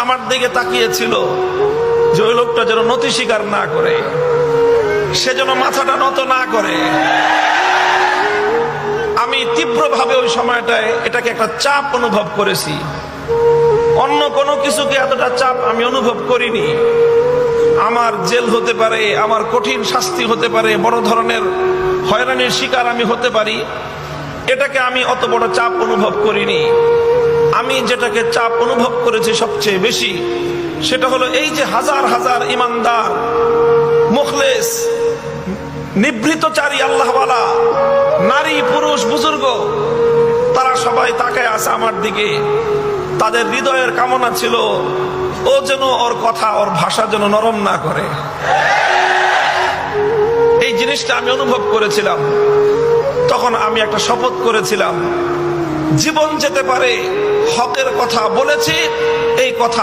আমার দিকে তাকিয়েছিল যে ওই লোকটা যেন নতি স্বীকার না করে, সে যেন মাথাটা নত না করে। আমি তীব্রভাবে ওই সময়টায় এটাকে একটা চাপ অনুভব করেছি। অন্য কোনো কিছুকে এতটা চাপ আমি অনুভব করিনি। আমার জেল হতে পারে, আমার কঠিন শাস্তি হতে পারে, বড় ধরনের হয়রানির শিকার আমি হতে পারি, এটাকে আমি অত বড় চাপ অনুভব করিনি। আমি যেটাকে চাপ অনুভব করেছি সবচেয়ে বেশি, সেটা হলো এই যে হাজার হাজার ইমানদার, মুখলেস, নিভৃতচারী আল্লাহওয়ালা নারী, পুরুষ, বুজুর্গ, তারা সবাই তাকায় আছে আমার দিকে। তাদের হৃদয়ের কামনা ছিল ও যেন ওর কথা, ওর ভাষা যেন নরম না করে। এই জিনিসটা আমি অনুভব করেছিলাম। তখন আমি একটা শপথ করেছিলাম, জীবন যেতে পারে, হকের কথা বলেছি, এই কথা